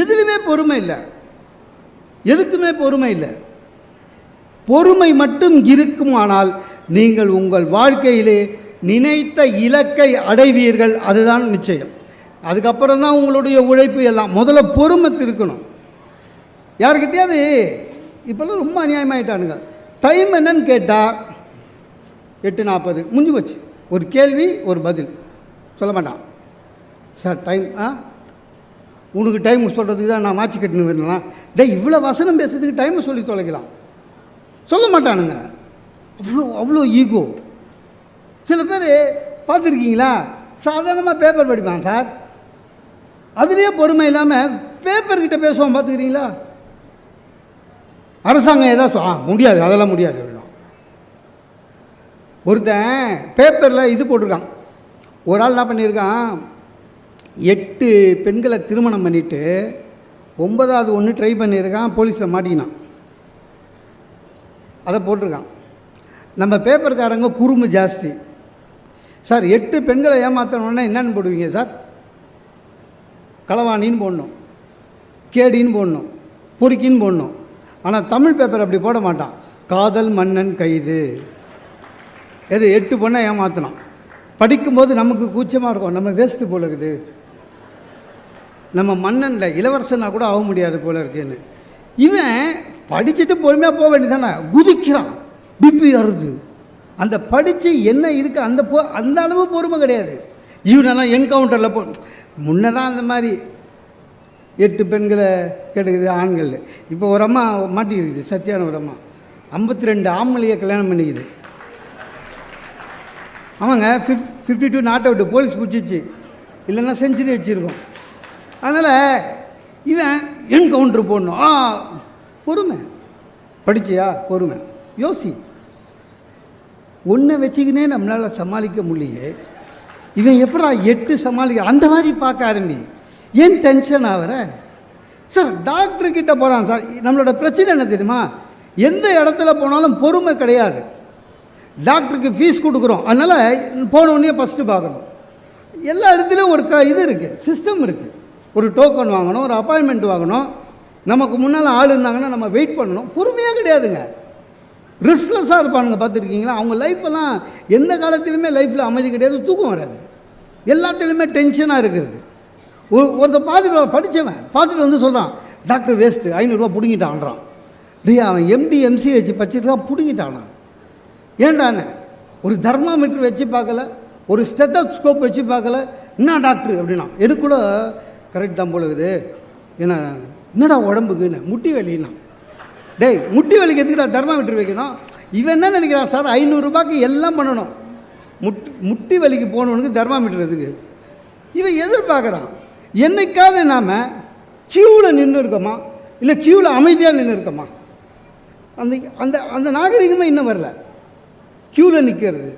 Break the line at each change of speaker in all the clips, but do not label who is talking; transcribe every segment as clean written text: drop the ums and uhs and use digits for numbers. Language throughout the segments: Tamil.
எதுலையுமே பொறுமை இல்லை, எதுக்குமே பொறுமை இல்லை. பொறுமை மட்டும் இருக்குமானால் நீங்கள் உங்கள் வாழ்க்கையிலே நினைத்த இலக்கை அடைவீர்கள். அதுதான் நிச்சயம். அதுக்கப்புறம் தான் உங்களுடைய உழைப்பு எல்லாம். முதல்ல பொறுமை இருக்கணும். யாருக்கிட்டையாவது இப்போல்லாம் ரொம்ப அநியாயமாயிட்டானுங்க. டைம் என்னன்னு கேட்டால் 8:40 முடிஞ்சு போச்சு. ஒரு கேள்வி ஒரு பதில் சொல்ல மாட்டான். சார் டைம் உனக்கு டைம் சொல்கிறதுக்கு தான் நான் மாற்றி கட்டினு வேணலாம். இவ்வளோ வசனம் பேசுறதுக்கு டைமை சொல்லி தொலைக்கலாம். சொல்ல மாட்டானுங்க. அவ்வளோ ஈகோ. சில பேர் பார்த்துருக்கீங்களா, சாதாரணமாக பேப்பர் படிப்பான் சார், அதுலேயே பொறுமை இல்லாமல் பேப்பர்கிட்ட பேசுவான். பார்த்துக்கிறீங்களா? அரசாங்கம் ஏதாவது முடியாது, அதெல்லாம் முடியாது அப்படின்னா. ஒருத்தன் பேப்பரில் இது போட்டிருக்கான். ஒரு ஆள் என்ன பண்ணியிருக்கான், 8 பெண்களை திருமணம் பண்ணிவிட்டு 9வது ஒன்று ட்ரை பண்ணியிருக்கான். போலீஸில் மாட்டிக்கினான். அதை போட்டிருக்கான். நம்ம பேப்பர்காரங்க குறும்பு ஜாஸ்தி. சார் 8 பெண்களை ஏமாற்றணுன்னா என்னென்னு போடுவீங்க சார்? களவாணின்னு போடணும், கேடின்னு போடணும், பொறுக்கின்னு போடணும். ஆனால் தமிழ் பேப்பர் அப்படி போட மாட்டான். காதல் மன்னன் கைது. எது 8 பொண்ணை ஏமாற்றினான். படிக்கும்போது நமக்கு கூச்சமாக இருக்கும், நம்ம வேஸ்ட்டு போல இருக்குது, நம்ம மன்னனில் இளவரசனாக கூட ஆக முடியாது போல இருக்குன்னு. இவன் படிச்சுட்டு பொறுமையாக போக வேண்டியதானே, குதிக்கிறான், பிபி வருது. அந்த படித்து என்ன இருக்குது அந்த அளவு பொறுமை கிடையாது. இவனெல்லாம் என்கவுண்டரில் முன்னே தான் அந்த மாதிரி 8 பெண்களை கெடுக்குது ஆண்கள். இப்போ ஒரு அம்மா மாட்டிக்கிது, சத்தியான ஒரு அம்மா 52 ஆம்பளையை கல்யாணம் பண்ணிக்குது. ஆமாங்க, 52 நாட் அவுட்டு, போலீஸ் பிடிச்சிச்சு, இல்லைன்னா செஞ்சுரி வச்சுருக்கோம். அதனால் இவன் என்கவுண்டர் போடணும். பொறுமை. படிச்சியா? பொறுமை. யோசி. ஒன்றை வச்சுக்கினே நம்மளால் சமாளிக்க முடியலையே, இவன் எப்படா 8 சமாளிக்க? அந்த மாதிரி பார்க்க ஆரம்பி. ஏன் டென்ஷன் ஆகிற? சார் டாக்டர்கிட்ட போகிறான் சார். நம்மளோட பிரச்சனை என்ன தெரியுமா? எந்த இடத்துல போனாலும் பொறுமை கிடையாது. டாக்டருக்கு ஃபீஸ் கொடுக்குறோம், அதனால் போனோடனே ஃபஸ்ட்டு பார்க்கணும். எல்லா இடத்துலையும் ஒரு இது இருக்குது, சிஸ்டம் இருக்குது. ஒரு டோக்கன் வாங்கணும், ஒரு அப்பாயின்மெண்ட் வாங்கணும், நமக்கு முன்னால் ஆள் இருந்தாங்கன்னா நம்ம வெயிட் பண்ணணும். பொறுமையாக கிடையாதுங்க, ரிஸ்க்லெஸ்ஸாக இருப்பானுங்க. பார்த்துருக்கீங்களா? அவங்க லைஃப்பெல்லாம் எந்த காலத்துலையுமே லைஃப்பில் அமைதி கிடையாது, தூக்கம் வராது, எல்லாத்துலேயுமே டென்ஷனாக இருக்கிறது. ஒருத்தர் பார்த்துட்டு படித்தவன் பார்த்துட்டு வந்து சொல்கிறான், டாக்டர் வேஸ்ட்டு, 500 ரூபா பிடுங்கிட்டான்றான். அவன் MD MCH படிச்சிருக்கான், பிடுங்கிட்டானான். ஏண்டான்னு ஒரு தெர்மாமீட்டர் வச்சு பார்க்கல, ஒரு ஸ்டெத்தோஸ்கோப் வச்சு பார்க்கல. என்ன டாக்டர் அப்படின்னா, எனக்கு கூட கரெக்ட் தான் போல இருக்குது. ஏன்னா என்னடா உடம்புக்குன்னு, முட்டி வலின்னா. முட்டி வலிக்கு எதுக்குடா தெர்மாமீட்டர் வைக்கணும்? இவன் என்ன நினைக்கிறான் சார், 500 ரூபாய்க்கு எல்லாம் பண்ணணும். முட்டி வலிக்கு போனவனுக்கு தெர்மாமீட்டர் எதுக்கு? இவன் எதிர்பார்க்குறான். என்னைக்காவது நாம் க்யூவில் நின்று இருக்கோமா, இல்லை க்யூவில் அமைதியாக நின்று இருக்கோமா? அந்த அந்த அந்த நாகரிகமே இன்னும் வரல. க்யூவில் நிற்கிறது,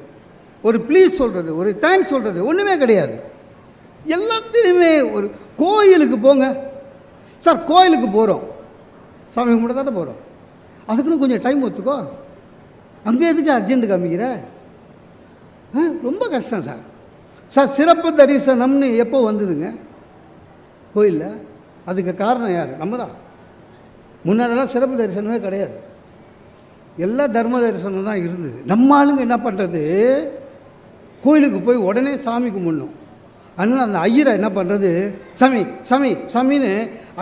ஒரு ப்ளீஸ் சொல்கிறது, ஒரு தேங்க்ஸ் சொல்கிறது ஒன்றுமே கிடையாது. எல்லாத்துலேயுமே ஒரு கோயிலுக்கு போங்க சார், கோயிலுக்கு போகிறோம், சாமி கும்பிட தானே போகிறோம், அதுக்குன்னு கொஞ்சம் டைம் ஒத்துக்கோ. அங்கே எதுக்கு அர்ஜென்ட்டு காமிக்கிற? ரொம்ப கஷ்டம் சார். சார் சிறப்பு தரிசனம்னு எப்போ வந்ததுங்க கோயிலில்? அதுக்கு காரணம் யார்? நம்ம தான். முன்னாடிலாம் சிறப்பு தரிசனமே கிடையாது, எல்லா தர்ம தரிசனம் தான் இருந்தது. நம்ம ஆளுங்க என்ன பண்ணுறது, கோயிலுக்கு போய் உடனே சாமி கும்பிடணும். அதனால் அந்த ஐயரை என்ன பண்ணுறது, சாமி சாமி சாமின்னு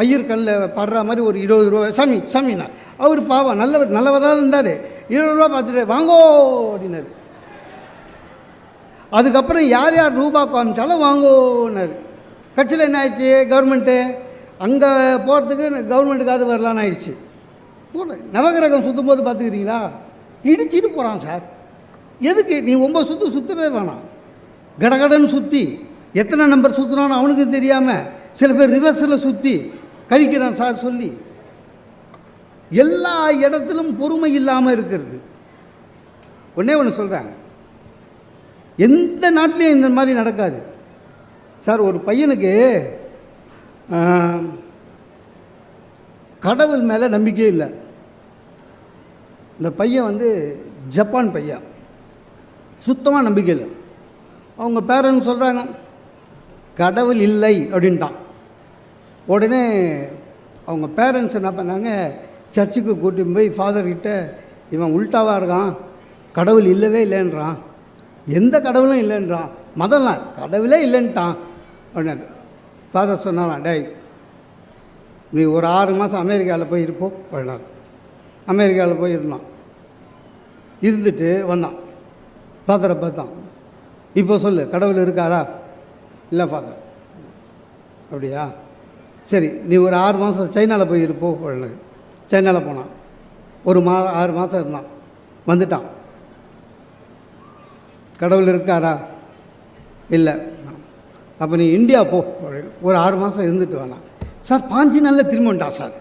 ஐயர் கல்லில் படுற மாதிரி ஒரு 20 ரூபா சாமி சாமின்னா. அவர் பாவம் நல்லவராக இருந்தார். 20 ரூபா பார்த்துட்டு வாங்கோ அப்படின்னாரு. அதுக்கப்புறம் யார் யார் ரூபா காமிச்சாலும் வாங்கோன்னாரு. கட்சியில் என்ன ஆயிடுச்சு, கவர்மெண்ட்டு அங்கே போகிறதுக்கு கவர்மெண்ட்டுக்காவது வரலான்னு ஆயிடுச்சு. நவகிரகம் சுற்றும் போது பார்த்துக்கிறீங்களா, இடிச்சிட்டு போகிறான் சார். எதுக்கு? நீ 9 சுற்று சுற்றவே வேணாம், கடகடன்னு சுற்றி எத்தனை நம்பர் சுற்றினான்னு அவனுக்கு தெரியாமல் சில பேர் ரிவர்ஸில் சுற்றி கழிக்கிறான் சார் சொல்லி. எல்லா இடத்திலும் பொறுமை இல்லாமல் இருக்கிறது. ஒன்றே ஒன்று சொல்கிறேன், எந்த நாட்டிலையும் இந்த மாதிரி நடக்காது சார். ஒரு பையனுக்கு கடவுள் மேலே நம்பிக்கையே இல்லை. இந்த பையன் ஜப்பான் பையன், சுத்தமாக நம்பிக்கை இல்லை. அவங்க பேரண்ட்ஸ் சொல்கிறாங்க கடவுள் இல்லை அப்படின்ட்டான். உடனே அவங்க பேரண்ட்ஸ் என்ன பண்ணாங்க, சர்ச்சுக்கு கூட்டின்னு போய் ஃபாதர்கிட்ட, இவன் உல்ட்டாவாக இருக்கான், கடவுள் இல்லவே இல்லைன்றான், எந்த கடவுளும் இல்லைன்றான், மதம்லாம் கடவுளே இல்லைன்ட்டான் அப்படின்னு. ஃபாதர் சொன்னாலாம், டேய் நீ ஒரு 6 மாதம் அமெரிக்காவில் போய் இருப்போம் அப்படின்னார். அமெரிக்காவில் போய் இருந்தான். இருந்துட்டு வந்தான். ஃபாதரை பார்த்தான். இப்போ சொல்லு, கடவுள் இருக்காரா? இல்லை ஃபாதர். அப்படியா, சரி நீ ஒரு 6 மாதம் சைனாவில் போய் இருப்போ அப்படின்னாரு. சைனாவில் போனான். ஒரு 6 மாதம் இருந்தான். வந்துட்டான். கடவுள் இருக்காரா? இல்லை. அப்போ நீ இந்தியா போ, ஒரு 6 மாதம் இருந்துட்டு வேணாம். சார் 5 நாளில் திரும்ப வந்துட்டான் சார்.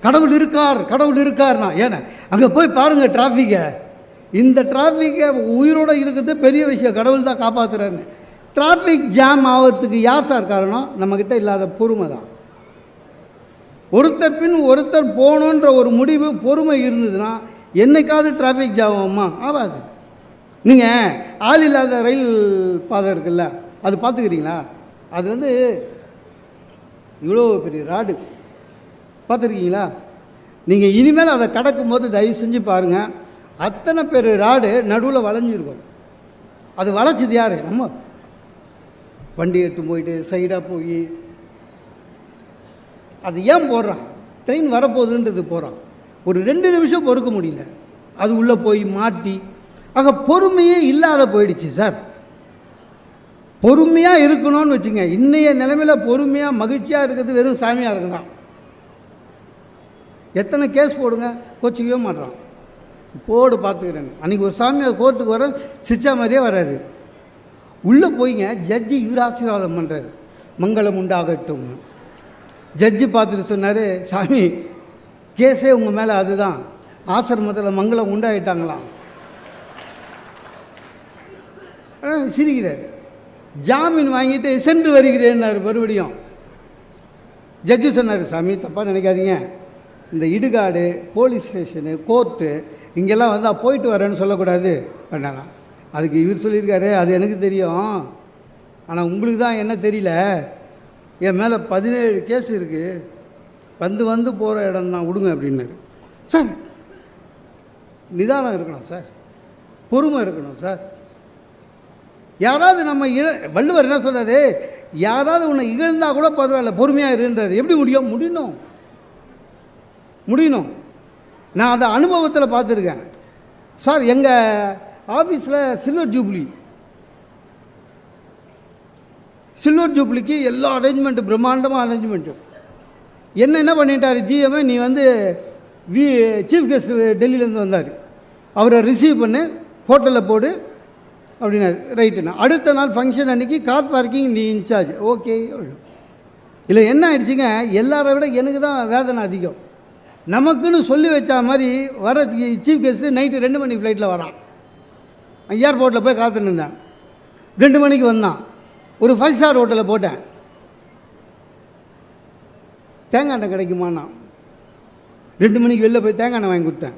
கடவுள் இருக்கார், கடவுள் இருக்கார்னா. ஏன்னா அங்கே போய் பாருங்கள் டிராஃபிக்கை. இந்த டிராஃபிக்கை உயிரோடு இருக்கிறது பெரிய விஷயம், கடவுள் தான் காப்பாற்றுறாருன்னு. டிராஃபிக் ஜாம் ஆகிறதுக்கு யார் சார் காரணம்? நம்மக்கிட்ட இல்லாத பொறுமை தான். ஒருத்தர் பின் ஒருத்தர் போகணுன்ற ஒரு முடிவு பொறுமை இருந்ததுன்னா என்னைக்காவது டிராஃபிக் ஜாம் ஆகுமா? ஆகாது. நீங்கள் ஆள் இல்லாத ரயில் பாதை இருக்குல்ல, அது பார்த்துக்கிறீங்களா? அது வந்து இவ்வளோ பெரிய ராடு பார்த்துருக்கீங்களா? நீங்கள் இனிமேல் அதை கடக்கும் போது தயவு செஞ்சு பாருங்கள், அத்தனை பேர் ராடு நடுவில் வளைஞ்சிருக்கும். அது வளைச்சது யார்? நம்ம வண்டி எடுத்து போயிட்டு சைடாக போய் அது ஏன் போடுறான்? ட்ரெயின் வரப்போகுதுன்றது போகிறான். ஒரு 2 நிமிஷம் பொறுக்க முடியல, அது உள்ளே போய் மாட்டி. ஆக பொறுமையே இல்லாத போயிடுச்சு சார். பொறுமையாக இருக்கணும்னு வச்சுங்க. இன்றைய நிலைமையில் பொறுமையாக மகிழ்ச்சியாக இருக்கிறது வெறும் சாமியாக இருக்குதான். எத்தனை கேஸ் போடுங்க, கோச்சிக்கவே மாட்டுறான். போடு பார்த்துக்கிறேன். அன்றைக்கி ஒரு சாமியார் கோர்ட்டுக்கு வர சிச்சா மாதிரியே வராது. உள்ளே போய்ங்க ஜட்ஜி இவர் ஆசீர்வாதம் பண்ணுறாரு, மங்களம் உண்டாகட்டும். ஜட்ஜி பார்த்துட்டு சொன்னார், சாமி கேஸே உங்கள் மேலே அதுதான், ஆசிரமத்தில் மங்களம் உண்டாயிட்டாங்களாம். சிரிக்கிறார். ஜாமீன் வாங்கிட்டு சென்று வருகிறேன்னாரு. மறுபடியும் ஜட்ஜி சொன்னார், சாமி தப்பாக நினைக்காதீங்க, இந்த இடுகாடு, போலீஸ் ஸ்டேஷனு, கோர்ட்டு இங்கெல்லாம் வந்தால் போயிட்டு வரேன்னு சொல்லக்கூடாது பண்ணலாம். அதுக்கு இவர் சொல்லியிருக்காரு, அது எனக்கு தெரியும், ஆனால் உங்களுக்கு தான் என்ன தெரியல, என் மேலே 17 கேஸ் இருக்குது, வந்து போகிற இடம் தான், விடுங்க அப்படின்னாரு. சார் நிதானம் இருக்கணும் சார், பொறுமை இருக்கணும் சார். யாராவது நம்ம வள்ளுவர் என்ன சொல்கிறாரு, யாராவது உன்னை இகழ்ந்தால் கூட பரவாயில்ல பொறுமையாக இருன்றார். எப்படி முடியணும். நான் அதை அனுபவத்தில் பார்த்துருக்கேன் சார். எங்கள் ஆஃபீஸில் சில்வர் ஜூப்ளிக்கு எல்லா அரேஞ்ச்மெண்ட்டு, பிரம்மாண்டமாக அரேஞ்ச்மெண்ட்டு. என்ன பண்ணிட்டார் ஜிஎம், நீ வந்து சீஃப் கெஸ்ட் டெல்லியிலேருந்து வந்தார், அவரை ரிசீவ் பண்ணு, ஹோட்டலில் போடு அப்படின்னாரு. ரைட்டுண்ணா. அடுத்த நாள் ஃபங்க்ஷன் அன்றைக்கி கார் பார்க்கிங் நீ இன்சார்ஜ். ஓகே. இல்லை என்ன ஆயிடுச்சுங்க, எல்லாரை விட எனக்கு தான் வேதனை அதிகம். நமக்குன்னு சொல்லி வச்சா மாதிரி வர சீஃப் கெஸ்ட்டு நைட்டு 2 மணி ஃப்ளைட்டில் வரான். ஏர்போர்ட்டில் போய் காத்துன்னு இருந்தேன். 2 மணிக்கு வந்தான். ஒரு 5 ஸ்டார் ஹோட்டலில் போட்டேன். தேங்காய் எண்ணெய் கிடைக்குமாண்ணா. 2 மணிக்கு வெளில போய் தேங்காய் எண்ணெய் வாங்கி கொடுத்தேன்.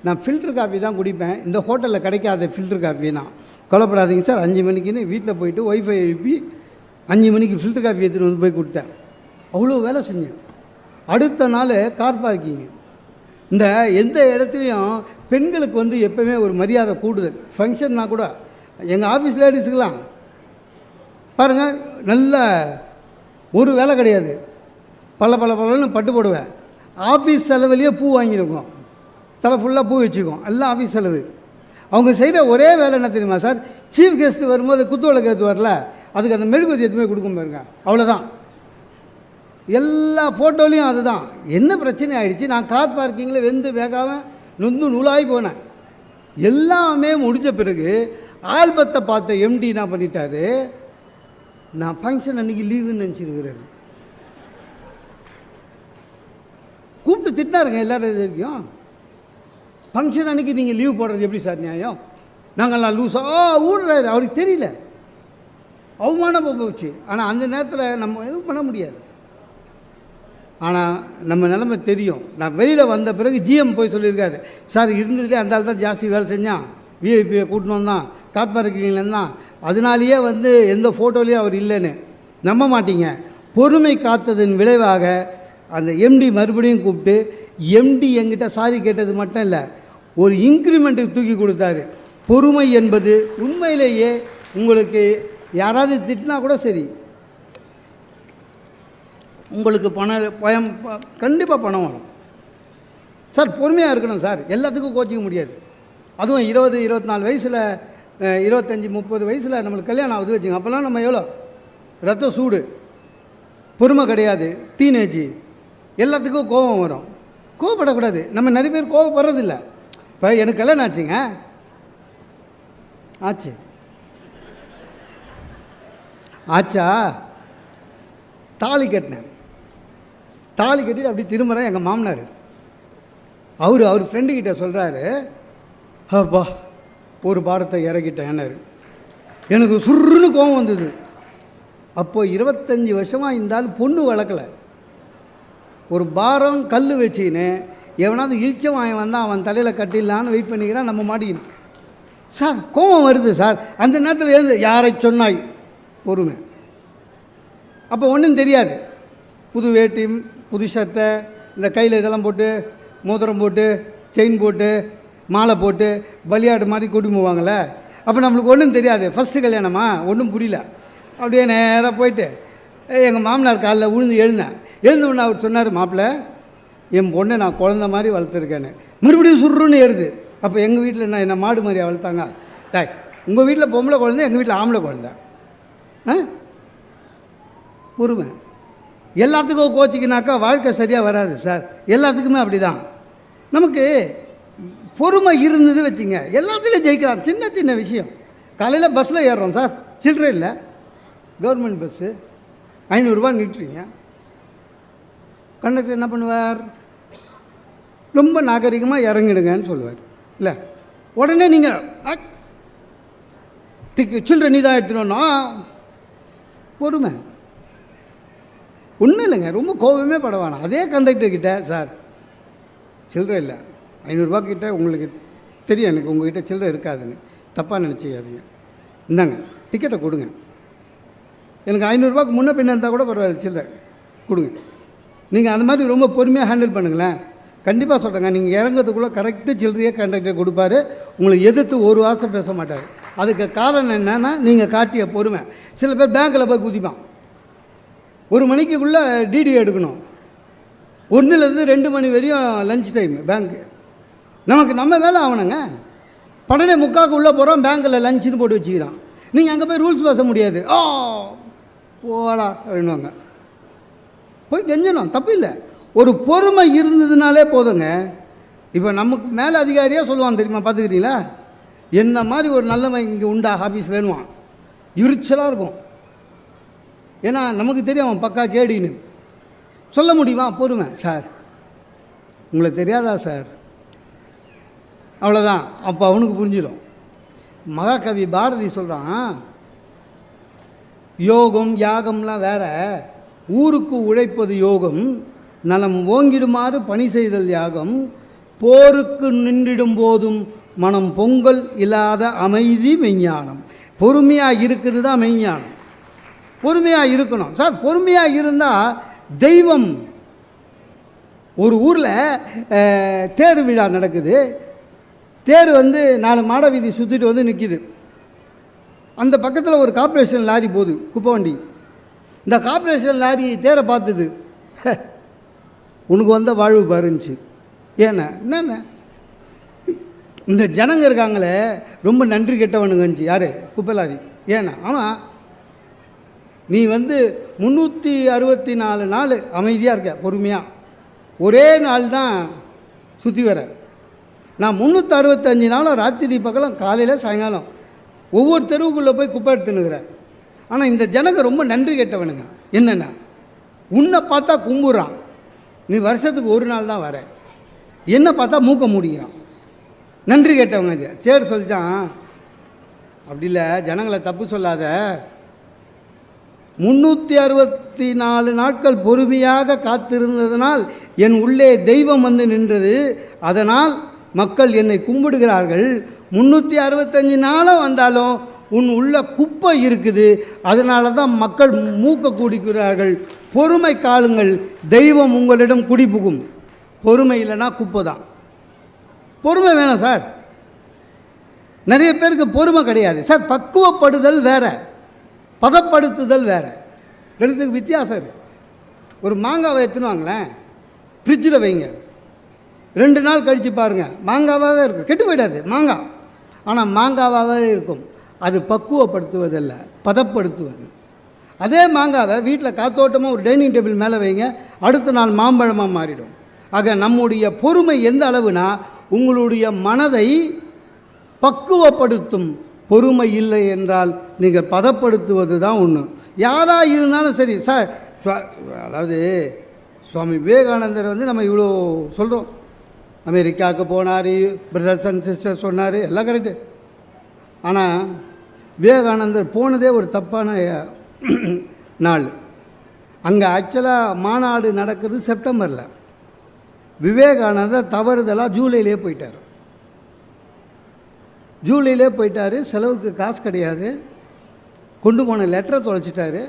நான் ஃபில்டர் காஃபி தான் குடிப்பேன், இந்த ஹோட்டலில் கிடைக்காத ஃபில்டர் காஃபினா கொல்லப்படாதீங்க சார். 5 மணிக்குன்னு வீட்டில் போயிட்டு ஒய்ஃபை எழுப்பி 5 மணிக்கு ஃபில்டர் காஃபி எடுத்துகிட்டு வந்து போய் கொடுத்தேன். அவ்வளோ வேலை செஞ்சேன். அடுத்த நாள் கார் பார்க்கிங். இந்த எந்த இடத்துலையும் பெண்களுக்கு வந்து எப்போவுமே ஒரு மரியாதை கூடுதல். ஃபங்க்ஷன்னா கூட எங்கள் ஆஃபீஸ் லேடிஸுக்கெலாம் பாருங்கள், நல்ல ஒரு வேலை கிடையாது, பல பட்டு போடுவேன். ஆஃபீஸ் செலவுலேயே பூ வாங்கியிருக்கோம், தலை ஃபுல்லாக பூ வச்சுருக்கோம், எல்லாம் ஆஃபீஸ் செலவு. அவங்க செய்கிற ஒரே வேலை என்ன தெரியுமா சார், சீஃப் கெஸ்ட்டு வரும்போது குத்துவிளக்கு ஏற்று வரல, அதுக்கு அந்த மெழுகுவர்த்தி எதுவுமே கொடுக்கும் பாருங்க, அவ்வளோதான். எல்லா ஃபோட்டோலையும் அதுதான். என்ன பிரச்சனை ஆகிடுச்சு, நான் கார் பார்க்கிங்கில் வெந்து வேகாமல் நொந்து நூலாகி போனேன். எல்லாமே முடிஞ்ச பிறகு ஆல்பத்தை பார்த்த எம்டி என்ன பண்ணிட்டாரு, நான் ஃபங்க்ஷன் அன்றைக்கி லீவுன்னு நினச்சிருக்கிறாரு. கூப்பிட்டு திட்டினாருங்க எல்லோரும். இது வரைக்கும் ஃபங்க்ஷன் அன்றைக்கி நீங்கள் லீவ் போடுறது எப்படி சார் நியாயம், நாங்கள்லாம் லூஸாக ஊடுறாரு. அவருக்கு தெரியல, அவமானம் போச்சு. ஆனால் அந்த நேரத்தில் நம்ம எதுவும் பண்ண முடியாது. ஆனால் நம்ம நிலைமை தெரியும். நான் வெளியில் வந்த பிறகு ஜிஎம் போய் சொல்லியிருக்காரு, சார் இருந்ததுலேயே அந்த ஆள் தான் ஜாஸ்தி வேலை செஞ்சான், விஐபியை கூட்டணும் தான், கார் பார்க்கிங்லேருந்து தான், அதனாலேயே வந்து எந்த ஃபோட்டோலேயும் அவர் இல்லைன்னு நம்ப மாட்டீங்க. பொறுமை காத்ததன் விளைவாக அந்த எம்டி மறுபடியும் கூப்பிட்டு, எம்டி என்கிட்ட சாரி கேட்டது மட்டும் இல்லை, ஒரு இன்க்ரிமெண்ட்டுக்கு தூக்கி கொடுத்தாரு. பொறுமை என்பது உண்மையிலேயே உங்களுக்கு யாராவது திட்டினா கூட சரி, உங்களுக்கு பயம் கண்டிப்பாக பணம் வரும் சார். பொறுமையாக இருக்கணும் சார், எல்லாத்துக்கும் கோச்சிக்க முடியாது. அதுவும் 20-24 வயசில், 25-30 வயசில் நம்மளுக்கு கல்யாணம் ஆகுது வச்சுங்க, அப்போல்லாம் நம்ம எவ்வளோ ரத்த சூடு, பொறுமை கிடையாது, டீனேஜ், எல்லாத்துக்கும் கோபம் வரும். கோவப்படக்கூடாது. நம்ம நிறைய பேர் கோவப்படுறதில்ல. இப்போ எனக்கு கல்யாணம் ஆச்சுங்க, ஆச்சா தாலி கட்டினேன். தாலி கட்டிட்டு அப்படி திரும்புகிறேன். எங்கள் மாமனார் அவர் ஃப்ரெண்டுக்கிட்ட சொல்கிறாரு, அப்பா ஒரு பாரத்தை இறக்கிட்டேன்னாரு. எனக்கு சுருன்னு கோபம் வந்தது. அப்போது 25 வருஷமாக இருந்தாலும் பொண்ணு வளர்க்கலை. ஒரு பாரம் கல் வச்சின்னு எவனாவது இழிச்சம் வாங்கி வந்தால் அவன் தலையில் கட்டிடலான்னு வெயிட் பண்ணிக்கிறான். நம்ம மாட்டிக்கணும் சார். கோபம் வருது சார். அந்த நேரத்தில் எழுந்து யாரை சொன்னாய், பொறுமை. அப்போ ஒன்றும் தெரியாது. புது வேட்டி, புது சட்டை, இந்த கையில் இதெல்லாம் போட்டு, மோதிரம் போட்டு, செயின் போட்டு, மாலை போட்டு, பலியாடு மாதிரி கூட்டி போவாங்களே. அப்போ நம்மளுக்கு ஒன்றும் தெரியாது. ஃபஸ்ட்டு கல்யாணமா, ஒன்றும் புரியல. அப்படியே நேராக போயிட்டு எங்கள் மாமனார் காலில் விழுந்து எழுந்தவுடனே அவர் சொன்னார், மாப்பிள்ளை என் பொண்ணை நான் குழந்த மாதிரி வளர்த்துருக்கேன்னு. மறுபடியும் சுருன்னு ஏறுது. அப்போ எங்கள் வீட்டில் என்ன மாடு மாதிரியா வளர்த்தாங்க? டாய், உங்கள் வீட்டில் பொம்பளை குழந்தை, எங்கள் வீட்டில் ஆம்பளை குழந்தை. பொறுமை. எல்லாத்துக்கும் கோச்சிக்கினாக்கா வாழ்க்கை சரியாக வராது சார். எல்லாத்துக்குமே அப்படி தான். நமக்கு பொறுமை இருந்தது வச்சுங்க, எல்லாத்துலேயும் ஜெயிக்கலாம். சின்ன சின்ன விஷயம். காலையில் பஸ்ஸில் ஏறுறோம் சார், சில்லறை இல்லை, கவர்மெண்ட் பஸ்ஸு, 500 ரூபா நிட்டுறீங்க. கண்டக்டர் என்ன பண்ணுவார்? ரொம்ப நாகரிகமாக இறங்கிடுங்கன்னு சொல்லுவார். இல்லை, உடனே நீங்கள் சில்லறை நீ தான் எடுத்துனோன்னா பொறுமை. ஒன்றும் இல்லைங்க, ரொம்ப கோபமே பட வேணாம். அதே கண்டக்டர்கிட்ட, சார் சில்லறை இல்லை, 500 ரூபா கிட்ட உங்களுக்கு தெரியும், எனக்கு உங்கள்கிட்ட சில்லறை இருக்காதுன்னு தப்பாக நினச்சிக்காதீங்க, இந்தாங்க டிக்கெட்டை கொடுங்க. எனக்கு 500 ரூபாய்க்கு முன்ன பின்ன இருந்தால் கூட பரவாயில்ல, சில்லறை கொடுங்க. நீங்கள் அந்த மாதிரி ரொம்ப பொறுமையாக ஹேண்டில் பண்ணுங்களேன். கண்டிப்பாக சொல்கிறேங்க, நீங்கள் இறங்கிறதுக்குள்ளே கரெக்டு சில்லறையே கண்டக்டர் கொடுப்பாரு. உங்களுக்கு எதிர்த்து ஒரு வாசம் பேச மாட்டார். அதுக்கு காரணம் என்னென்னா நீங்கள் காட்டிய பொறுமை. சில பேர் பேங்க்கில் போய் குதிப்பான். 1 மணிக்குள்ளே டிடி எடுக்கணும், 1லேருந்து 2 மணி வரையும் லஞ்ச் டைம் பேங்க்கு. நம்ம வேலை ஆகணுங்க. 12:45 உள்ளே போகிறோம், பேங்க்கில் லஞ்சுன்னு போட்டு வச்சுக்கிறான். நீங்கள் அங்கே போய் ரூல்ஸ் பேச முடியாது. போடா அப்படின்வாங்க. போய் கெஞ்சணும், தப்பு இல்லை. ஒரு பொறுமை இருந்ததுனாலே போதுங்க. இப்போ நமக்கு மேலே அதிகாரியாக சொல்லுவான் தெரியுமா, பார்த்துக்கிறீங்களா? என்ன மாதிரி ஒரு நல்லவன் இங்கே உண்டா ஆஃபீஸ்லன்னுவான். இருச்சலாக இருக்கும். ஏன்னா நமக்கு தெரியும் அவன் பக்கா கேடின்னு. சொல்ல முடியுமா? பொறுமை. சார் உங்களுக்கு தெரியாதா சார்? அவ்வளோதான். அப்போ அவனுக்கு புரிஞ்சிடும். மகாகவி பாரதி சொல்கிறான், யோகம் யாகம்லாம் வேற, ஊருக்கு உழைப்பது யோகம், நலம் ஓங்கிடுமாறு பணி செய்தல் யாகம், போருக்கு நின்றிடும் போதும் மனம் பொங்கல் இல்லாத அமைதி மெய்ஞானம். பொறுமையாக இருக்கிறது தான் மெய்ஞானம். பொறுமையாக இருக்கணும் சார். பொறுமையாக இருந்தால் தெய்வம். ஒரு ஊரில் தேர் விழா நடக்குது. தேர் 4 மாட வீதி சுற்றிட்டு நிற்கிது. அந்த பக்கத்தில் ஒரு கார்ப்பரேஷன் லாரி போகுது, குப்பை வண்டி. இந்த கார்ப்பரேஷன் லாரி தேரை பார்த்தது, உனக்கு வந்த வாழ்வு பாருந்துச்சு. ஏன்னா என்னென்ன இந்த ஜனங்க இருக்காங்களே ரொம்ப நன்றி கெட்டவனுங்கச்சு. யார்? குப்பை லாரி. ஏன்னா ஆமாம், நீ 364 நாள் அமைதியாக இருக்க, பொறுமையாக. ஒரே நாள் தான் சுற்றி வர. நான் 365 நாளும் ராத்திரி பகலும் காலையில் சாயங்காலம் ஒவ்வொரு தெருவுக்குள்ளே போய் குப்பை எடுத்துனுக்கிறேன். ஆனால் இந்த ஜனங்க ரொம்ப நன்றி கேட்டவனுங்க. என்னென்னா, உன்னை பார்த்தா கும்புறான், நீ வருஷத்துக்கு 1 நாள் தான் வர. என்னை பார்த்தா மூக்க முடிகிறான். நன்றி கேட்டவங்க. இது சரி சொல்லிட்டான். அப்படி இல்லை, ஜனங்களை தப்பு சொல்லாத. 364 நாட்கள் பொறுமையாக காத்திருந்ததனால் என் உள்ளே தெய்வம் நின்றது. அதனால் மக்கள் என்னை கும்பிடுகிறார்கள். 365 நாளும் வந்தாலும் உன் உள்ள குப்பை இருக்குது. அதனால தான் மக்கள் மூக்க குடிக்கிறார்கள். பொறுமை காலுங்கள், தெய்வம் உங்களிடம் குடிபுகும். பொறுமை இல்லைன்னா குப்பை தான். பொறுமை வேணும் சார். நிறைய பேருக்கு பொறுமை கிடையாது சார். பக்குவப்படுதல் வேற, பதப்படுத்துதல் வேற, ரெண்டுத்துக்கு வித்தியாசம் இருக்குது. ஒரு மாங்காவை எடுத்துன்னு வாங்களேன், ஃப்ரிட்ஜில் வைங்க, 2 நாள் கழித்து பாருங்கள், மாங்காவாகவே இருக்கும். கெட்டு போயிடாது மாங்காய், ஆனால் மாங்காவாகவே இருக்கும். அது பக்குவப்படுத்துவதல்ல, பதப்படுத்துவது. அதே மாங்காவை வீட்டில் காத்தோட்டமாக ஒரு டைனிங் டேபிள் மேலே வைங்க, அடுத்த நாள் மாம்பழமாக மாறிடும். ஆக நம்முடைய பொறுமை எந்த அளவுனா உங்களுடைய மனதை பக்குவப்படுத்தும். பொறுமை இல்லை என்றால் நீங்கள் பதப்படுத்துவது தான் ஒன்று. யாராக இருந்தாலும் சரி சார். அதாவது சுவாமி விவேகானந்தர் நம்ம இவ்வளோ சொல்கிறோம். அமெரிக்காவுக்கு போனார், பிரதர்ஸ் அண்ட் சிஸ்டர் சொன்னார், எல்லாம் கரெக்டு. ஆனால் விவேகானந்தர் போனதே ஒரு தப்பான நாள். அங்கே ஆக்சுவலாக மாநாடு நடக்குது செப்டம்பரில். விவேகானந்தர் தவறுதலாக ஜூலையிலே போயிட்டார். ஜூலையிலே போயிட்டார். செலவுக்கு காசு கிடையாது. கொண்டு போன லெட்டரை தொலைச்சிட்டாரு.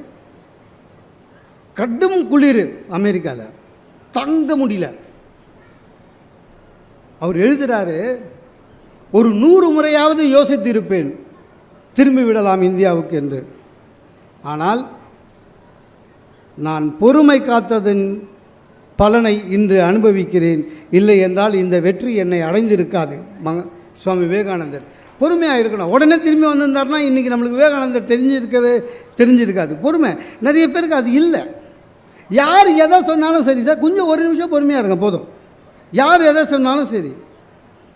கடும் குளிர் அமெரிக்காவில், தங்க முடியல. அவர் எழுதுகிறாரு, ஒரு 100 முறையாவது யோசித்து இருப்பேன் திரும்பி விடலாம் இந்தியாவுக்கு என்று. ஆனால் நான் பொறுமை காத்ததன் பலனை இன்று அனுபவிக்கிறேன். இல்லை என்றால் இந்த வெற்றி என்னை அடைந்திருக்காது. சுவாமி விவேகானந்தர் பொறுமையாக இருக்கணும். உடனே திரும்பி வந்திருந்தார்னா இன்றைக்கி நம்மளுக்கு விவேகானந்தர் தெரிஞ்சிருக்காது. பொறுமை நிறைய பேருக்கு அது இல்லை. யார் எதை சொன்னாலும் சரி சார், கொஞ்சம் ஒரு நிமிஷம் பொறுமையாக இருங்க போதும். யார் எதை சொன்னாலும் சரி,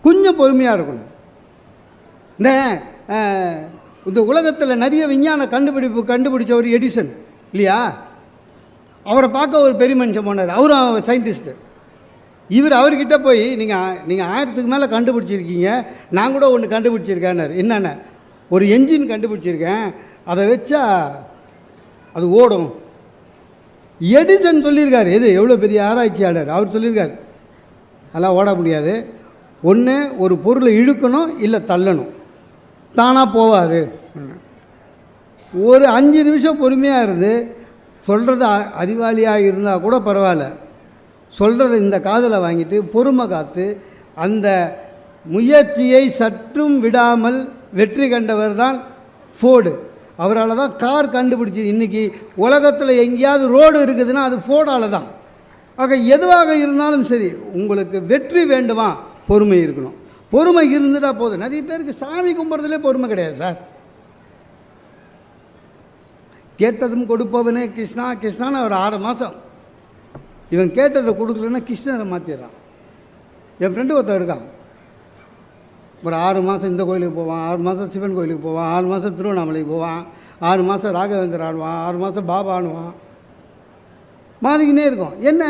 கொஞ்சம் பொறுமையாக இருக்கணும். இந்த உலகத்தில் நிறைய விஞ்ஞான கண்டுபிடிச்ச ஒரு எடிசன் இல்லையா, அவரை பார்க்க ஒரு பெரிய மனுஷன் போனார். அவரும் சயின்டிஸ்ட்டு. அவர்கிட்ட போய் நீங்கள் 1000க்கு மேலே கண்டுபிடிச்சிருக்கீங்க, நான் கூட ஒன்று கண்டுபிடிச்சிருக்கேன்னாரு. என்னென்ன? ஒரு என்ஜின் கண்டுபிடிச்சிருக்கேன், அதை வச்சா அது ஓடும். எடிசன் சொல்லியிருக்காரு. எது எவ்வளோ பெரிய ஆராய்ச்சியாளர், அவர் சொல்லியிருக்காரு அதெல்லாம் ஓட முடியாது. ஒன்று ஒரு பொருளை இழுக்கணும், இல்லை தள்ளணும், தானாக போகாது. ஒரு 5 நிமிஷம் பொறுமையாக இருந்து சொல்கிறது அறிவாளியாக இருந்தால் கூட பரவாயில்ல, சொல்கிறத இந்த காதில் வாங்கிட்டு பொறுமை காத்து அந்த முயற்சியை சற்றும் விடாமல் வெற்றி கண்டவர் தான் ஃபோர்டு. அவரால் தான் கார் கண்டுபிடிச்சி. இன்றைக்கி உலகத்தில் எங்கேயாவது ரோடு இருக்குதுன்னா அது ஃபோர்டால் தான். ஆக எதுவாக இருந்தாலும் சரி, உங்களுக்கு வெற்றி வேண்டுமா, பொறுமை இருக்கணும். பொறுமை இருந்துட்டால் போதும். நிறைய பேருக்கு சாமி கும்பிட்றதுலே பொறுமை கிடையாது சார். கேட்டதும் கொடுப்பவனே கிருஷ்ணா கிருஷ்ணான்னு ஒரு 6 மாதம் இவன் கேட்டதை கொடுக்கலன்னா கிருஷ்ணரை மாற்றிடுறான். என் ஃப்ரெண்டு ஒருத்தர் இருக்கான். ஒரு 6 மாதம் இந்த கோயிலுக்கு போவான், 6 மாதம் சிவன் கோயிலுக்கு போவான், 6 மாதம் திருவண்ணாமலைக்கு போவான், 6 மாதம் ராகவேந்தர் ஆடுவான், 6 மாதம் பாபா ஆடுவான். மாறிக்கினே இருக்கும். என்ன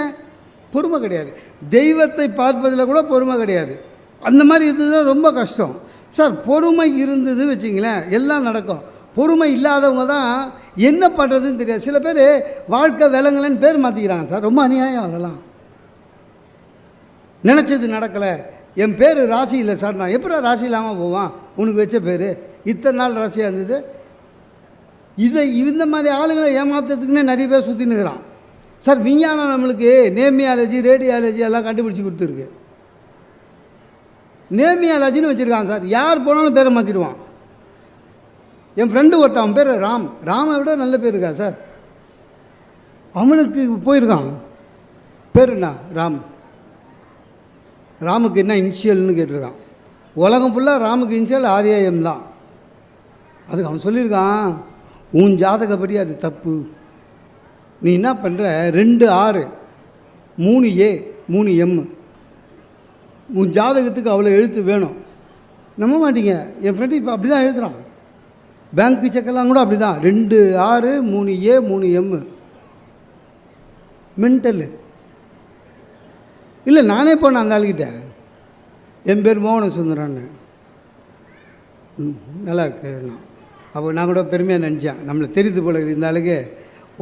பொறுமை கிடையாது. தெய்வத்தை பார்ப்பதில் கூட பொறுமை கிடையாது. அந்த மாதிரி இருந்ததுன்னா ரொம்ப கஷ்டம் சார். பொறுமை இருந்தது வச்சிங்களேன், எல்லாம் நடக்கும். பொறுமை இல்லாதவங்க தான் என்ன பண்ணுறதுன்னு தெரியாது. சில பேர் வாழ்க்கை விலங்குலன்னு பேர் மாற்றிக்கிறாங்க சார். ரொம்ப அநியாயம் அதெல்லாம். நினச்சது நடக்கலை, என் பேர் ராசி இல்லை சார், நான் எப்படி ராசி இல்லாமல் போவான், உனக்கு வச்ச பேர் இத்தனை நாள் ராசியாக இருந்தது. இந்த மாதிரி ஆளுங்களை ஏமாத்துறதுக்குன்னே நிறைய பேர் சுற்றி நிற்கிறான் சார். விஞ்ஞானம் நம்மளுக்கு நேமியாலஜி ரேடியாலஜி எல்லாம் கண்டுபிடிச்சி கொடுத்துருக்கு. நேமியாலஜின்னு வச்சுருக்கான் சார். யார் போனாலும் பேரை மாற்றிடுவான். என் ஃப்ரெண்டு ஒருத்தன், அவன் பேர் ராம். ராமை விட நல்ல பேர் இருக்கா சார். அவனுக்கு போயிருக்கான். பேர் என்ன? ராம். ராமுக்கு என்ன இனிஷியல்னு கேட்டிருக்கான். உலகம் ஃபுல்லாக ராமுக்கு இனிஷியல் RAM தான். அதுக்கு அவன் சொல்லியிருக்கான், உன் ஜாதகப்படி அது தப்பு. நீ என்ன பண்ணுற, 2 6 3 A 3 M, உன் ஜாதகத்துக்கு அவ்வளோ எழுத்து வேணும். நம்ப மாட்டீங்க, என் ஃப்ரெண்டு இப்போ அப்படி தான் எழுதுகிறான். பேங்க்கு செக்கெல்லாம் கூட அப்படி தான், 2 6 3 A 3 M. மென்டலு இல்லை. நானே போனேன் அந்த ஆளுக்கிட்ட. என் பேர் மோகன சுந்தரான்னு. நல்லா இருக்கு. அப்போ நான் கூட பெருமையாக நினச்சேன், நம்மளை தெரியுது போல இந்த ஆளுக்கு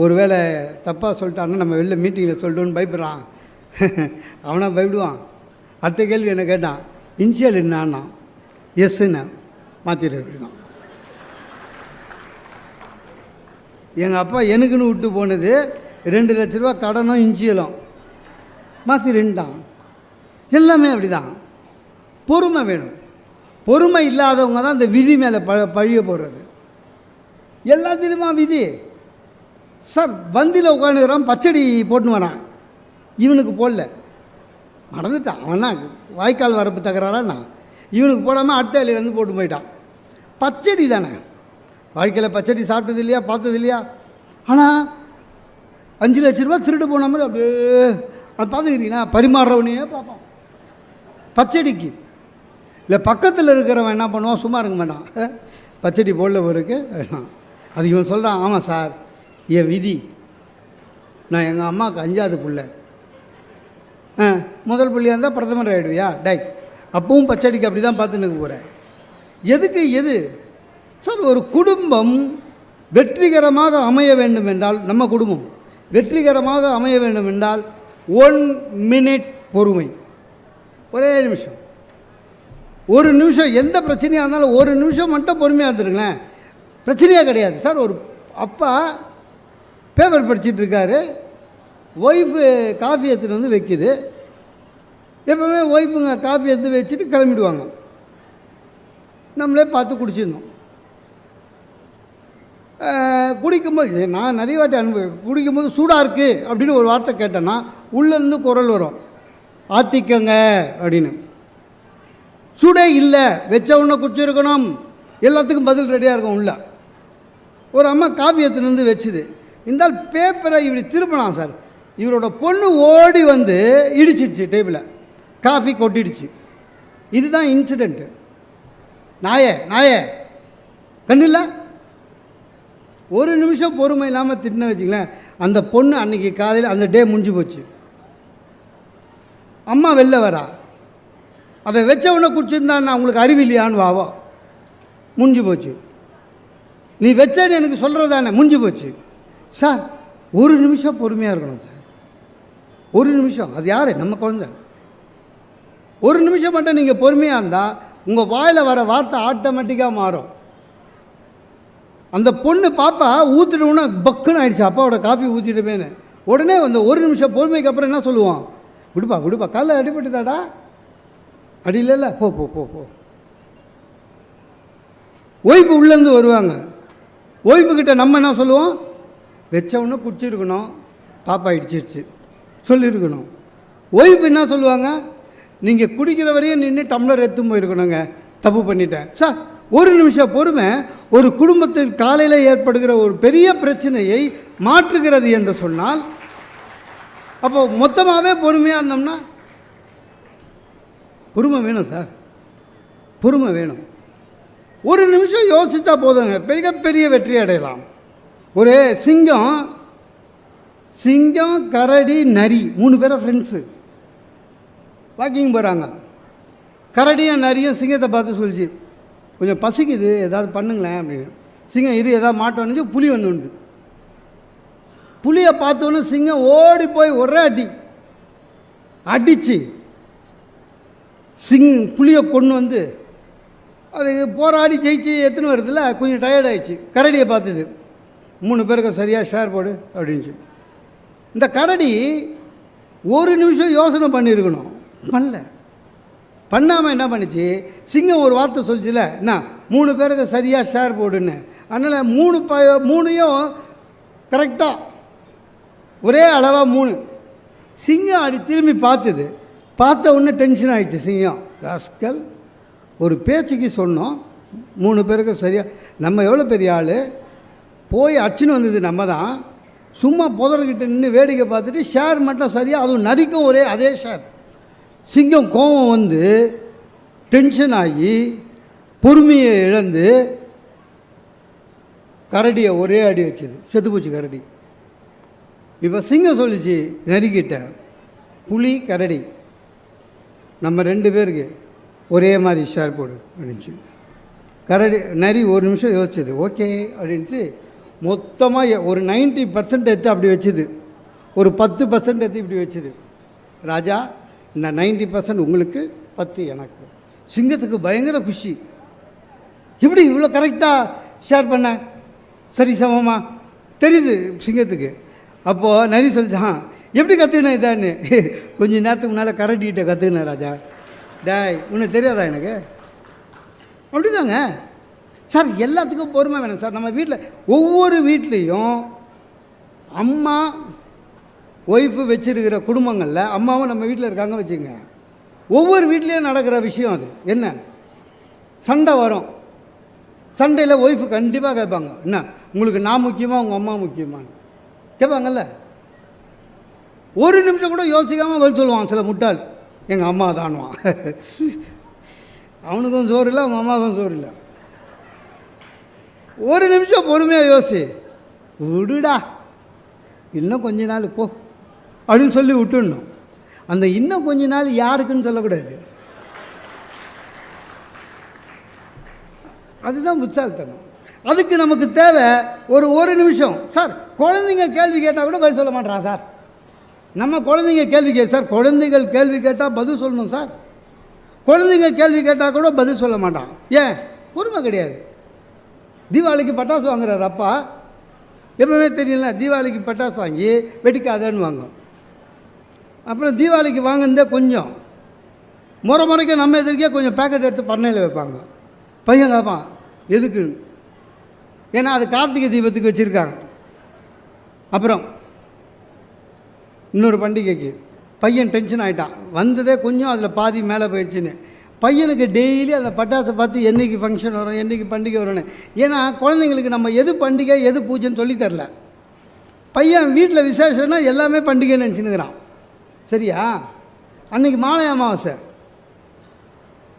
ஒரு வேளை தப்பாக சொல்லிட்டாங்கன்னா நம்ம வெளில மீட்டிங்கில் சொல்லிட்டோன்னு பயப்படுறான். அவனா பயப்படுவான். அடுத்த கேள்வி என்ன கேட்டான், இனிஷியல் என்னான்னா. எஸ்ன்னு மாற்றிருக்கணும். எங்கள் அப்பா எனக்குன்னு விட்டு போனது 2 லட்ச ரூபா கடனும் இன்சியலும் மாற்றி 2 தான். எல்லாமே அப்படி தான். பொறுமை வேணும். பொறுமை இல்லாதவங்க தான் இந்த விதி மேலே பழிய போடுறது. எல்லாத்திலுமா விதி. சார் பந்தியில் உட்காந்துக்கிறான், பச்சடி போட்டுன்னு வரான், இவனுக்கு போடல, மறந்துட்டான். அவனா வாய்க்கால் வரப்பு தகராறான்னா இவனுக்கு போடாமல் அடுத்த இலையிலேருந்து போட்டு போயிட்டான். பச்சடி தானே, வாழ்க்கையில் பச்சடி சாப்பிட்டது இல்லையா, பார்த்தது இல்லையா? ஆனால் 5 லட்ச ரூபா திருடு போன மாதிரி அப்படியே அது பார்த்துக்கிறீங்களா? பரிமாறுறவனையே பார்ப்பான் பச்சடிக்கு. இல்லை பக்கத்தில் இருக்கிறவன் என்ன பண்ணுவான், சும்மா இருக்க மாட்டான், பச்சடி போடல போருக்கு வேணாம். அது இவன் சொல்கிறான், ஆமாம் சார் என் விதி, நான் எங்கள் அம்மாவுக்கு 5ஆவது பிள்ளை, முதல் பிள்ளையாக இருந்தால் பிரதமர் ஆகிடுவியா டை, அப்பவும் பச்சடிக்கு அப்படி தான் பார்த்துன்னு போகிறேன். எதுக்கு எது சார்? ஒரு குடும்பம் வெற்றிகரமாக அமைய வேண்டும் என்றால், நம்ம குடும்பம் வெற்றிகரமாக அமைய வேண்டும் என்றால் 1 மினிட் பொறுமை. ஒரே நிமிஷம், 1 நிமிஷம். எந்த பிரச்சனையாக இருந்தாலும் 1 நிமிஷம் மட்டும் பொறுமையாக இருந்துருங்களேன், பிரச்சனையே கிடையாது சார். ஒரு அப்பா பேப்பர் படிச்சுட்டு இருக்காரு, ஒய்ஃபு காஃபி எடுத்துகிட்டு வந்து வைக்குது. எப்போவுமே ஒய்ஃபுங்க காஃபி எடுத்து வச்சுட்டு கிளம்பிடுவாங்க, நம்மளே பார்த்து குடிச்சிடணும். குடிக்கும்போது நான் நிறைய வாட்டி குடிக்கும்போது சூடாக இருக்குது அப்படின்னு ஒரு வார்த்தை கேட்டேன்னா உள்ளேருந்து குரல் வரும், ஆத்திக்கங்க அப்படின்னு. சூடே இல்லை, வச்ச உடனே குடிச்சிருக்கணும், எல்லாத்துக்கும் பதில் ரெடியாக இருக்கும். உள்ள ஒரு அம்மா காஃபி எடுத்துன்னு வந்து வச்சுது, இந்த பேப்பரை இப்படி திருப்பினான் சார், இவரோட பொண்ணு ஓடி வந்து இடிச்சிடுச்சு டேபிளை, காஃபி கொட்டிடுச்சு. இதுதான் இன்சிடெண்ட்டு. நாயே நாயே கண்டில்ல. 1 நிமிஷம் பொறுமை இல்லாமல் திட்டின வச்சுங்களேன், அந்த பொண்ணு அன்றைக்கி காலையில் அந்த டே முடிஞ்சு போச்சு. அம்மா வெளில வரா, அதை வச்சவொன்னே குடிச்சிருந்தான், அவங்களுக்கு அறிவில்லையான்னு வாவோ, முடிஞ்சு போச்சு. நீ வச்சேன்னு எனக்கு சொல்கிறதானே, முடிஞ்சு போச்சு. சார் 1 நிமிஷம் பொறுமையாக இருக்கணும் சார், 1 நிமிஷம். அது யார்? நம்ம குழந்தை. 1 நிமிஷம் மட்டும் நீங்கள் பொறுமையாக இருந்தால் உங்கள் வாயில் வர வார்த்தை ஆட்டோமேட்டிக்காக மாறும். அந்த பொண்ணு பாப்பா ஊற்றிட்டோன்னா பக்குன்னு ஆகிடுச்சு, அப்பாவோட காஃபி ஊற்றிட்டுமேனு. உடனே அந்த 1 நிமிஷம் பொறுமைக்கு அப்புறம் என்ன சொல்லுவான், விடுப்பா விடுப்பா, காலைல அடிபட்டுதாடா, அடி இல்லைல்ல, போ போ போ போ. ஒய்ஃபு உள்ளேருந்து வருவாங்க, ஒய்ஃபுக்கிட்ட நம்ம என்ன சொல்லுவோம், வச்சவொன்னே குடிச்சிருக்கணும், பாப்பா இடிச்சிருச்சு சொல்லியிருக்கணும். ஒய்ஃபு என்ன சொல்லுவாங்க, நீங்கள் குடிக்கிற வரையும் நின்று டம்ளர் எடுத்து போயிருக்கணுங்க, தப்பு பண்ணிட்டேன். சார் 1 நிமிஷம் பொறுமை ஒரு குடும்பத்தில் காலையில் ஏற்படுகிற ஒரு பெரிய பிரச்சனையை மாற்றுகிறது என்று சொன்னால், அப்போ மொத்தமாகவே பொறுமையாக இருந்தோம்னா, பொறுமை வேணும் சார், பொறுமை வேணும். 1 நிமிஷம் யோசித்தா போதுங்க, பெரிய வெற்றி அடையலாம். ஒரு சிங்கம் கரடி நரி 3 பேரும் ஃப்ரெண்ட்ஸு வாக்கிங் போகிறாங்க. கரடியும் நரியும் சிங்கத்தை பார்த்து சொல்லிச்சு, கொஞ்சம் பசிக்குது ஏதாவது பண்ணுங்களேன் அப்படின்னு. சிங்கம் இரு ஏதாவது மாட்டோன்னு புலி வந்து புலியை பார்த்தோன்னே சிங்கம் ஓடி போய் ஒரே அடிச்சு புலியை கொண்டு வந்து அது போராடி ஜெயிச்சு எத்தனை வருதுல்ல, கொஞ்சம் டயர்டாகிடுச்சு. கரடியை பார்த்தது, 3 பேருக்கு சரியாக ஷேர் போடு அப்படின்ச்சு. இந்த கரடி 1 நிமிஷம் யோசனை பண்ணியிருக்கணும், பண்ணாமல் என்ன பண்ணிச்சு, சிங்கம் ஒரு வார்த்தை சொல்லிச்சுல, என்ன 3 பேருக்கு சரியாக ஷேர் போடுன்னு. அதனால் 3யும் கரெக்டாக ஒரே அளவாக 3. சிங்கம் அப்படி திரும்பி பார்த்த உடனே டென்ஷன் ஆகிடுச்சு சிங்கம். ராஸ்கல், ஒரு பேச்சுக்கு சொன்னோம் 3 பேருக்கு சரியாக, நம்ம எவ்வளோ பெரிய ஆள், போய் அடிச்சுன்னு வந்தது நம்ம தான், சும்மா புதர்கிட்ட நின்று வேடிக்கை பார்த்துட்டு ஷேர் மட்டும் சரியாக, அதுவும் நரிக்கும் ஒரே அதே ஷேர். சிங்கம் கோபம் வந்து டென்ஷன் ஆகி பொறுமையை இழந்து கரடியை ஒரே அடி வச்சது, செத்து போச்சு கரடி. இப்போ சிங்கம் சொல்லிச்சு நரிக்கிட்ட, புலி கரடி நம்ம 2 பேருக்கு ஒரே மாதிரி ஷேர் போடு அப்படின்ச்சு. நரி 1 நிமிஷம் யோசிச்சது, ஓகே அப்படின்ட்டு மொத்தமாக ஒரு 90% எடுத்து அப்படி வச்சுது, ஒரு 10% எடுத்து இப்படி வச்சுது. ராஜா, இந்த 90% உங்களுக்கு 10 எனக்கு, சிங்கத்துக்கு பயங்கர குஷி. எப்படி இவ்வளோ கரெக்டாக ஷேர் பண்ண, சரி சமமா தெரியுது சிங்கத்துக்கு. அப்போது நரி சொல்லிச்சான், எப்படி கற்றுக்கினேன் இதான்னு. கொஞ்ச நேரத்துக்கு முன்னால் கரண்டிகிட்ட கற்றுக்கினேன் ராஜா. டாய் உனக்கு தெரியாதா எனக்கு? அப்படி தாங்க சார், எல்லாத்துக்கும் பொறுமை வேணும் சார். நம்ம வீட்டில் ஒவ்வொரு வீட்லேயும் அம்மா ஒய்ஃபு வச்சுருக்கிற குடும்பங்களில் அம்மாவும் நம்ம வீட்டில் இருக்காங்க வச்சுங்க. ஒவ்வொரு வீட்லேயும் நடக்கிற விஷயம் அது என்ன, சண்டை வரும். சண்டையில் ஒய்ஃபு கண்டிப்பாக கேட்பாங்க, என்ன உங்களுக்கு நான் முக்கியமாக உங்கள் அம்மா முக்கியமானு கேட்பாங்கல்ல. ஒரு நிமிஷம் கூட யோசிக்காமல் பதில் சொல்லுவான் சில முட்டாள், எங்கள் அம்மா தானுவான். அவனுக்கும் சோறு இல்லை, அவங்க அம்மாவுக்கும் சோறு இல்லை. ஒரு நிமிஷம் பொறுமையாக யோசி, விடுடா இன்னும் கொஞ்ச நாள் போ அப்படின்னு சொல்லி விட்டுடணும். அந்த இன்னும் கொஞ்ச நாள் யாருக்குன்னு சொல்லக்கூடாது. அதுதான் புத்தாலித்தனம். அதுக்கு நமக்கு தேவை ஒரு நிமிஷம். சார் குழந்தைங்க கேள்வி கேட்டால் கூட பதில் சொல்ல மாட்டான் சார். நம்ம குழந்தைங்க கேள்வி சார், குழந்தைகள் கேள்வி கேட்டால் பதில் சொல்லணும் சார். குழந்தைங்க கேள்வி கேட்டால் கூட பதில் சொல்ல மாட்டான். ஏன்? பொறுமை கிடையாது. தீபாவளிக்கு பட்டாசு வாங்குறாரு அப்பா, எப்பவுமே தெரியல, தீபாவளிக்கு பட்டாசு வாங்கி வெடிக்காதன்னு வாங்கும். அப்புறம் தீபாவளிக்கு வாங்கினதே கொஞ்சம் முறைக்க நம்ம எதிர்க்கே கொஞ்சம் பேக்கெட் எடுத்து பண்ணையில் வைப்பாங்க. பையன் கேட்பான் எதுக்கு, ஏன்னா அது கார்த்திகை தீபத்துக்கு வச்சுருக்காங்க. அப்புறம் இன்னொரு பண்டிகைக்கு பையன் டென்ஷன் ஆகிட்டான், வந்ததே கொஞ்சம் அதில் பாதி மேலே போயிடுச்சுன்னு. பையனுக்கு டெய்லி அந்த பட்டாசை பார்த்து என்றைக்கு ஃபங்க்ஷன் வரும், என்றைக்கு பண்டிகை வரும்னு. ஏன்னா குழந்தைங்களுக்கு நம்ம எது பண்டிகை எது பூஜைன்னு சொல்லித்தரல. பையன் வீட்டில் விசேஷம்னா எல்லாமே பண்டிகைன்னு நினச்சின்னுக்கிறான். சரியா? அன்றைக்கி மாலை அமாவாசை,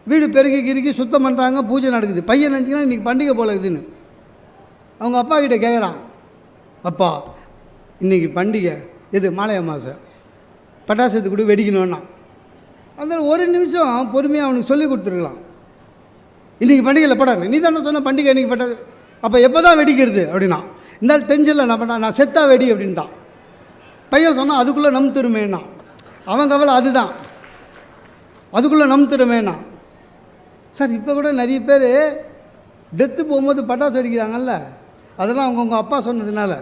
வீடு பெருக்கி கிறுக்கி சுத்தம் பண்ணுறாங்க, பூஜை நடக்குது. பையன் நினச்சிங்கன்னா இன்றைக்கி பண்டிகை போல இருக்குதுன்னு அவங்க அப்பா கிட்டே கேட்குறான், அப்பா இன்றைக்கி பண்டிகை எது, மாலை அமாவாசை, பட்டாசத்து கூட வெடிக்கணும்னா. அந்த ஒரு நிமிஷம் பொறுமையாக அவனுக்கு சொல்லி கொடுத்துருக்கலாம். இன்றைக்கி பண்டிகையில் படாது, நீ தானே சொன்ன பண்டிகை இன்றைக்கி பட்டாது, அப்போ எப்போ தான் வெடிக்கிறது அப்படின்னா. இந்த டென்ஷனில் என்ன பண்ணா, நான் செத்தா வெடி அப்படின்ட்டான். பையன் சொன்னால் அதுக்குள்ளே நம் திருமேனா, அவன் கவலை அதுதான், அதுக்குள்ளே நம் திருமேனா. சார் இப்போ கூட நிறைய பேர் டெத்து போகும்போது பட்டாசு வெடிக்கிறாங்கல்ல, அதெல்லாம் அவங்கவுங்க அப்பா சொன்னதுனால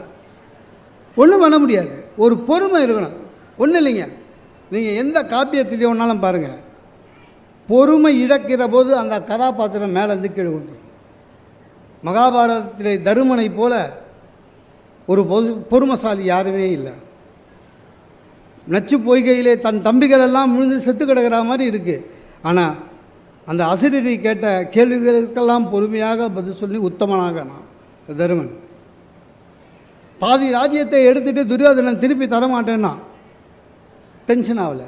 ஒன்றும் பண்ண முடியாது. ஒரு பொறுமை இருக்கணும். ஒன்றும் இல்லைங்க, நீங்கள் எந்த காப்பியத்திலே ஒன்றாலும் பாருங்கள், பொறுமை இழக்கிற போது அந்த கதாபாத்திரம் மேலேருந்து கீழே வந்துடும். மகாபாரதத்திலே தருமனை போல ஒரு பொறுமைசாலி யாருமே இல்லை. நச்சு பொய்கையிலே தன் தம்பிகள் எல்லாம் விழுந்து செத்து கிடக்கிற மாதிரி இருக்குது. ஆனால் அந்த அசிரடி கேட்ட கேள்விகளுக்கெல்லாம் பொறுமையாக பதில் சொல்லி உத்தமனாக நான் தருமன். பாதி ராஜ்யத்தை எடுத்துகிட்டு துரியோதனன் திருப்பி தரமாட்டேன்னா டென்ஷன் ஆகலை.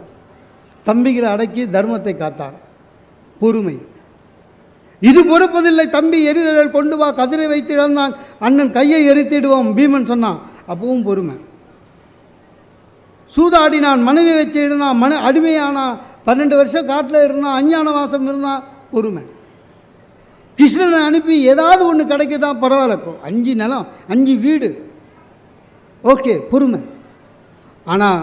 தம்பிகளை அடக்கி தர்மத்தை காத்தான். பொறுமை. இது பொறுப்பதில்லை தம்பி, எரிதல் கொண்டு வா, கதிரை வைத்து இழந்தான் அண்ணன் கையை எரித்திடுவோம் பீமன் சொன்னான். அப்பவும் பொறுமை. சூதாடினான், மனைவி வச்சு இருந்தான், அடிமையானான், 12 வருஷம் காட்டில் இருந்தான், அஞ்ஞான வாசம் இருந்தான், பொறுமை. கிருஷ்ணனை அனுப்பி ஏதாவது ஒன்று கிடைக்கதான் பரவாயில்ல, 5 நிலம் 5 வீடு, ஓகே பொறுமை. ஆனால்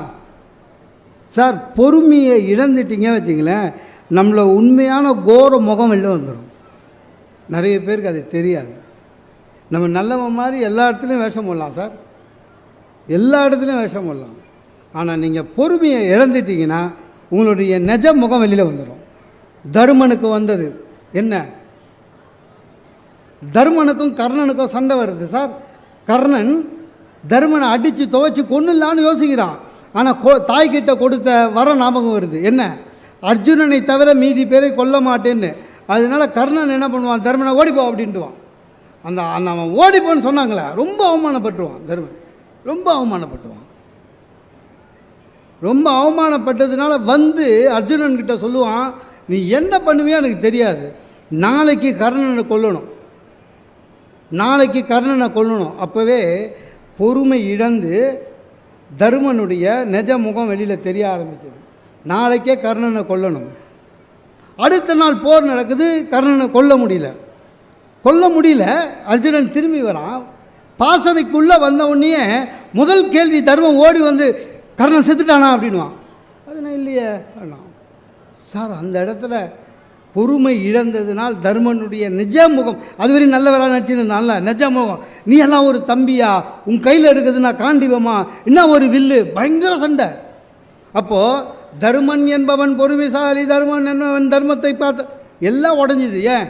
சார் பொறுமையை இழந்துட்டீங்க வச்சிங்களேன், நம்மளை உண்மையான கோர முகம் வெளில வந்துடும். நிறைய பேருக்கு அது தெரியாது. நம்ம நல்லவன் மாதிரி எல்லா இடத்துலையும் வேஷம் போடலாம் சார், எல்லா இடத்துலையும் வேஷம் போடலாம். ஆனால் நீங்கள் பொறுமையை இழந்துட்டீங்கன்னா உங்களுடைய நிஜ முகம் வெளியில் வந்துடும். தருமனுக்கு வந்தது என்ன, தருமனுக்கும் கர்ணனுக்கும் சண்டை வருது சார். கர்ணன் தருமனை அடித்து துவைச்சி கொன்னுலான்னு யோசிக்கிறான். ஆனால் தாய்கிட்ட கொடுத்த வர ஞாபகம் வருது, என்ன, அர்ஜுனனை தவிர மீதி பேரை கொல்ல மாட்டேன்னு. அதனால கர்ணன் என்ன பண்ணுவான், தருமனை ஓடிப்போ அப்படின்ட்டுவான். அந்த அவன் ஓடிப்போன்னு சொன்னாங்களே, ரொம்ப அவமானப்பட்டுருவான் தருமன், ரொம்ப அவமானப்பட்டுவான். ரொம்ப அவமானப்பட்டதுனால வந்து அர்ஜுனன்கிட்ட சொல்லுவான், நீ என்ன பண்ணுவியோ எனக்கு தெரியாது, நாளைக்கு கர்ணனை கொல்லணும், நாளைக்கு கர்ணனை கொல்லணும். அப்போவே பொறுமை இழந்து தருமனுடைய நிஜ முகம் வெளியில் தெரிய ஆரம்பிக்குது. நாளைக்கே கர்ணனை கொல்லணும். அடுத்த நாள் போர் நடக்குது, கர்ணனை கொல்ல முடியல. அர்ஜுனன் திரும்பி வரான். பாசறைக்குள்ளே வந்த உடனே முதல் கேள்வி தர்மம் ஓடி வந்து, கர்ணன் செத்துட்டானா அப்படின்வான். அது நான் இல்லையே அண்ணா. சார் அந்த இடத்துல பொறுமை இழந்ததுனால் தர்மனுடைய நிஜ முகம், அதுவரை நல்லவராக நினச்சிருந்தான்ல, நிஜ முகம், நீ எல்லாம் ஒரு தம்பியா, உன் கையில் இருக்குதுன்னா காண்டிவமா, இன்னும் ஒரு வில்லு, பயங்கர சண்டை. அப்போது தர்மன் என்பவன் பொறுமைசாலி, தர்மன் என்பவன் தர்மத்தை பார்த்து எல்லாம் உடஞ்சிது. ஏன்?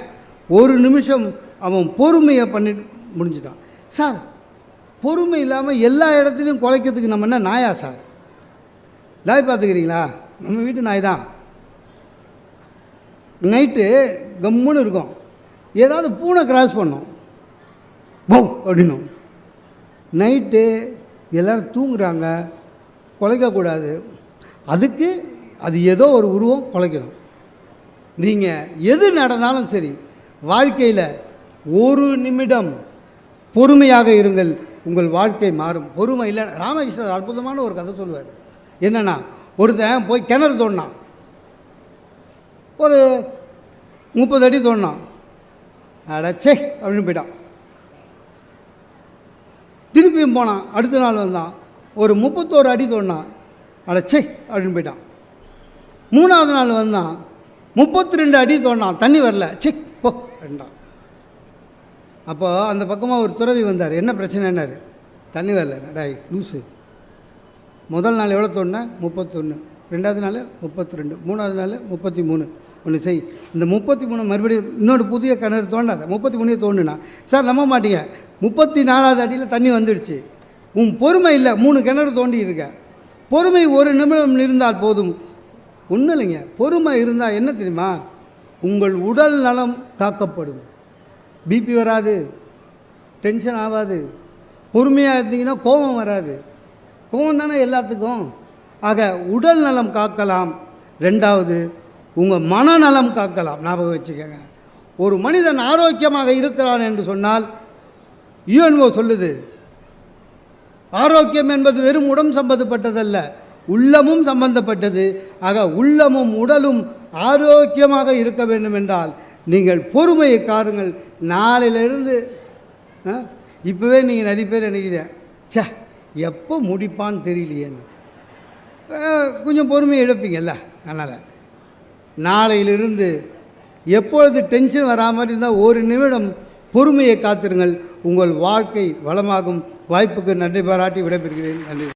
ஒரு நிமிஷம் அவன் பொறுமையை பண்ணி முடிஞ்சுட்டான். சார், பொறுமை இல்லாமல் எல்லா இடத்துலையும் குலைக்கிறதுக்கு நம்ம என்ன நாயா சார்? நாய் பார்த்துக்கிறீங்களா? நம்ம வீட்டு நாய் தான். நைட்டு கம்முன்னு இருக்கும், ஏதாவது பூனை கிராஸ் பண்ணோம், போ அப்படின்னும். நைட்டு எல்லோரும் தூங்குறாங்க, குலைக்கக்கூடாது, அதுக்கு அது ஏதோ ஒரு உருவம் குலைக்கணும். நீங்கள் எது நடந்தாலும் சரி, வாழ்க்கையில் ஒரு நிமிடம் பொறுமையாக இருங்கள், உங்கள் வாழ்க்கை மாறும். பொறுமை இல்லை. ராமகிருஷ்ணர் அற்புதமான ஒரு கதை சொல்லுவார். என்னென்னா, ஒருத்தன் போய் கிணறு தோண்டினான், ஒரு 30 அடி தோண்டினான், அடச்சே அப்படின்னு போயிட்டான். திருப்பியும் போனான், அடுத்த நாள் வந்தான், ஒரு 31 அடி தோண்டினான், அடச்சே அப்படின்னு போயிட்டான். 3ஆவது நாள் வந்தான், 32 அடி தோண்டினான், தண்ணி வரல, செக் போ அப்படின்ட்டான். அப்போ அந்த பக்கமாக ஒரு துறவி வந்தார். என்ன பிரச்சனைன்னாரு. தண்ணி வரல. டாய் லூஸு, முதல் நாள் எவ்வளோ தோண்டினேன்? 31. 2வது நாள் 32, 3ஆவது நாள் 33. ஒன்று செய், இந்த 33 மறுபடியும் இன்னொரு புதிய கிணறு தோண்டாத, 33 தோண்டுனா. சார் நம்ப மாட்டீங்க, 34வது அடியில் தண்ணி வந்துடுச்சு. உன் பொறுமை இல்லை, 3 கிணறு தோண்டி இருக்க. பொறுமை ஒரு நிமிடம் இருந்தால் போதும். ஒன்றும் இல்லைங்க, பொறுமை இருந்தால் என்ன தெரியுமா, உங்கள் உடல் நலம் காக்கப்படும், பிபி வராது, டென்ஷன் ஆகாது. பொறுமையாக இருந்தீங்கன்னா கோபம் வராது. கோபம் தானே எல்லாத்துக்கும். ஆக உடல் நலம் காக்கலாம். 2வது உங்கள் மனநலம் காக்கலாம். ஞாபகம் வச்சுக்கோங்க. ஒரு மனிதன் ஆரோக்கியமாக இருக்கிறான் என்று சொன்னால், யுஎன்ஓ சொல்லுது, ஆரோக்கியம் என்பது வெறும் உடம்பு சம்பந்தப்பட்டதல்ல, உள்ளமும் சம்பந்தப்பட்டது. ஆக உள்ளமும் உடலும் ஆரோக்கியமாக இருக்க வேண்டும் என்றால் நீங்கள் பொறுமையை காருங்கள். நாளையிலிருந்து இப்போவே நீங்கள் நிறைய பேர் நினைக்கிறீங்க, சே எப்போ முடிப்பான்னு தெரியலையேன்னு, கொஞ்சம் பொறுமையை இழப்பீங்கல்ல. அதனால் நாளையிலிருந்து எப்பொழுது டென்ஷன் வராமல் இருந்தால் ஒரு நிமிடம் பொறுமையை காத்திருங்கள், உங்கள் வாழ்க்கை வளமாகும். வாய்ப்புக்கு நன்றி பாராட்டி விடைபெறுகிறேன். நன்றி.